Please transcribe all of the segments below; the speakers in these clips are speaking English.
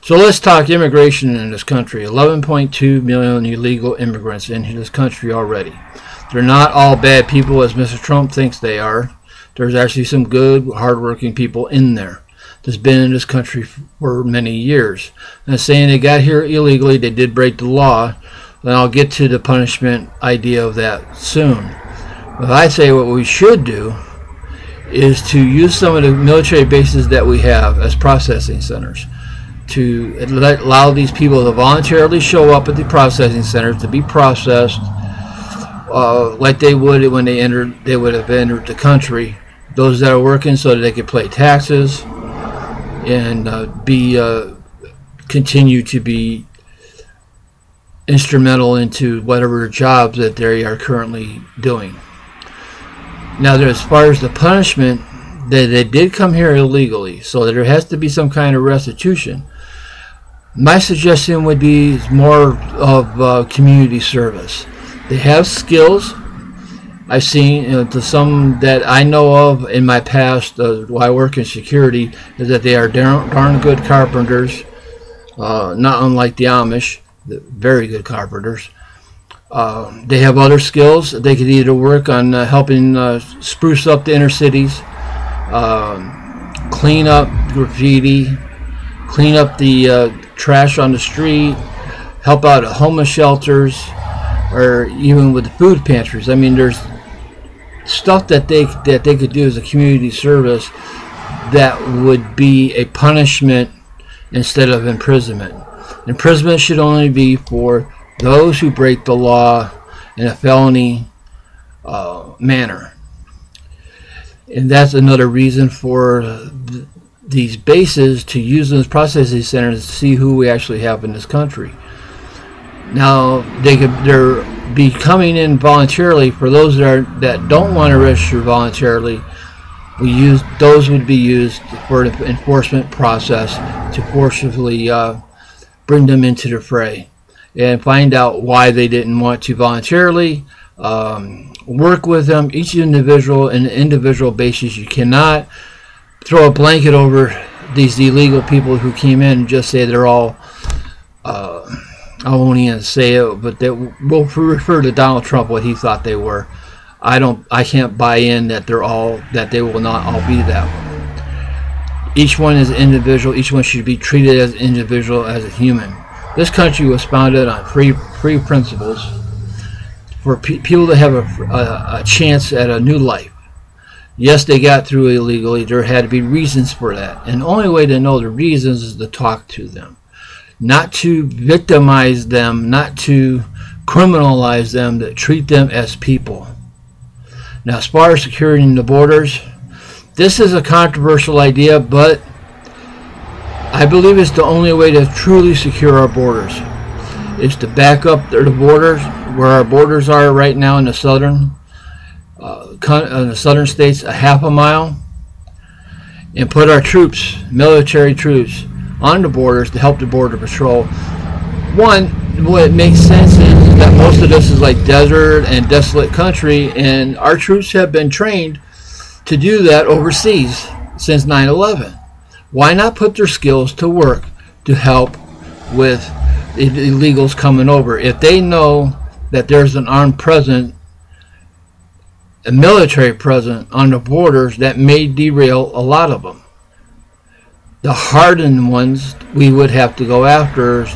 So let's talk immigration in this country. 11.2 million illegal immigrants in this country already. They're not all bad people as Mr. Trump thinks they are. There's actually some good, hardworking people in there that's been in this country for many years. And saying they got here illegally, they did break the law. And I'll get to the punishment idea of that soon. But I say what we should do is to use some of the military bases that we have as processing centers to allow these people to voluntarily show up at the processing centers to be processed like they would when they would have entered the country. Those that are working so that they could pay taxes and continue to be instrumental into whatever jobs that they are currently doing. Now, as far as the punishment, they did come here illegally, so there has to be some kind of restitution. My suggestion would be more of community service. They have skills. I've seen to some that I know of in my past while I work in security is that they are darn good carpenters, not unlike the Amish, very good carpenters. They have other skills. They could either work on helping spruce up the inner cities, clean up graffiti, clean up the trash on the street, help out at homeless shelters, or even with the food pantries. I mean, there's stuff that they could do as a community service that would be a punishment instead of imprisonment. Imprisonment should only be for those who break the law in a felony manner. And that's another reason for these bases to use those processing centers to see who we actually have in this country. Now, they're be coming in voluntarily. For those that don't want to register voluntarily, those would be used for the enforcement process to forcibly bring them into the fray and find out why they didn't want to voluntarily work with them, each individual, in an individual basis. You cannot throw a blanket over these illegal people who came in and just say they're all I won't even say it, but we'll refer to Donald Trump what he thought they were. I can't buy in that they will not all be that way. Each one is individual. Each one should be treated as an individual, as a human. This country was founded on free principles for people to have a chance at a new life. Yes, they got through illegally. There had to be reasons for that. And the only way to know the reasons is to talk to them. Not to victimize them, not to criminalize them, to treat them as people. Now, as far as securing the borders, this is a controversial idea, but I believe it's the only way to truly secure our borders. Is to back up the borders, where our borders are right now in the southern states, a half a mile, and put our troops, military troops, on the borders to help the border patrol. One, what makes sense is that most of this is like desert and desolate country, and our troops have been trained to do that overseas since 9/11. Why not put their skills to work to help with illegals coming over? If they know that there's an armed presence, a military presence on the borders, that may derail a lot of them. The hardened ones we would have to go after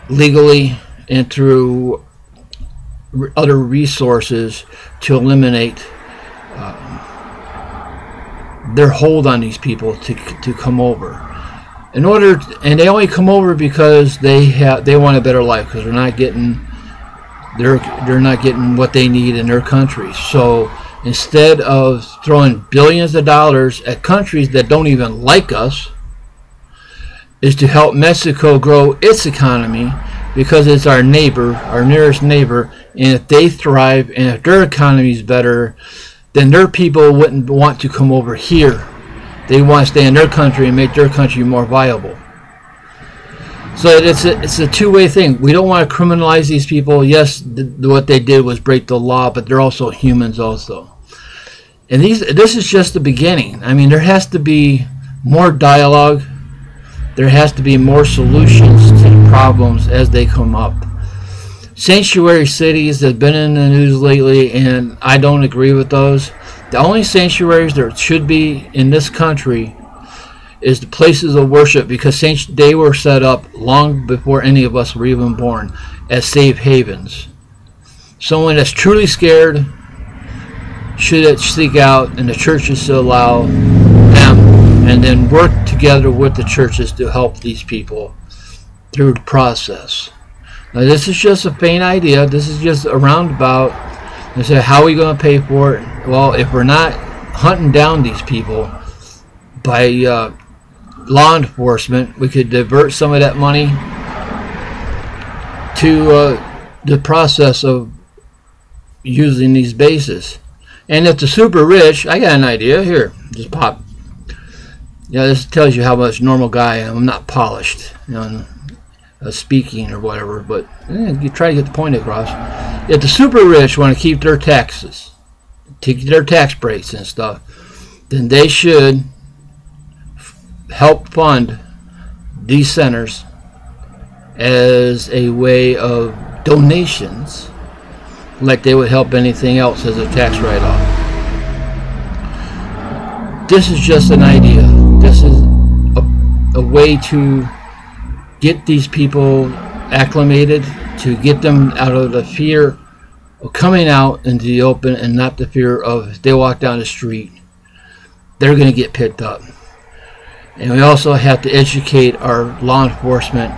legally and through other resources to eliminate their hold on these people to come over. And they only come over because they want a better life, because they're not getting what they need in their country. So instead of throwing billions of dollars at countries that don't even like us, is to help Mexico grow its economy, because it's our neighbor, our nearest neighbor, and if they thrive and if their economy is better, then their people wouldn't want to come over here. They want to stay in their country and make their country more viable. So it's a two-way thing. We don't want to criminalize these people. Yes, what they did was break the law, but they're also humans also. And this is just the beginning. I mean, there has to be more dialogue. there has to be more solutions to the problems as they come up. Sanctuary cities have been in the news lately, and I don't agree with those. The only sanctuaries there should be in this country is the places of worship, because they were set up long before any of us were even born as safe havens. Someone that's truly scared should seek out, and the churches should allow them, and then work together with the churches to help these people through the process. Now, this is just a faint idea. This is just a roundabout. And say, how are we going to pay for it? Well, if we're not hunting down these people by law enforcement, we could divert some of that money to the process of using these bases. And if the super rich, I got an idea here. Just pop. Yeah, this tells you how much normal guy I am. I'm not polished, you know, speaking or whatever, but you try to get the point across. If the super rich want to keep their taxes, take their tax breaks and stuff, then they should help fund these centers as a way of donations, like they would help anything else as a tax write-off. This is just an idea. This is a way to get these people acclimated, to get them out of the fear of coming out into the open, and not the fear of if they walk down the street, they're going to get picked up. And we also have to educate our law enforcement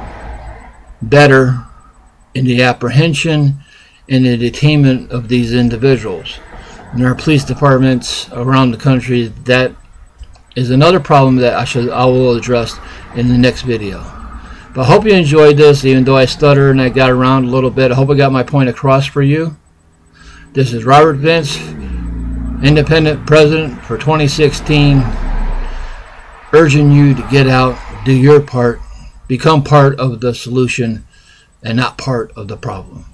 better in the apprehension and the detainment of these individuals. In our police departments around the country, that is another problem that I will address in the next video. But I hope you enjoyed this, even though I stuttered and I got around a little bit. I hope I got my point across for you. This is Robert Vince, Independent President for 2016, urging you to get out, do your part, become part of the solution, and not part of the problem.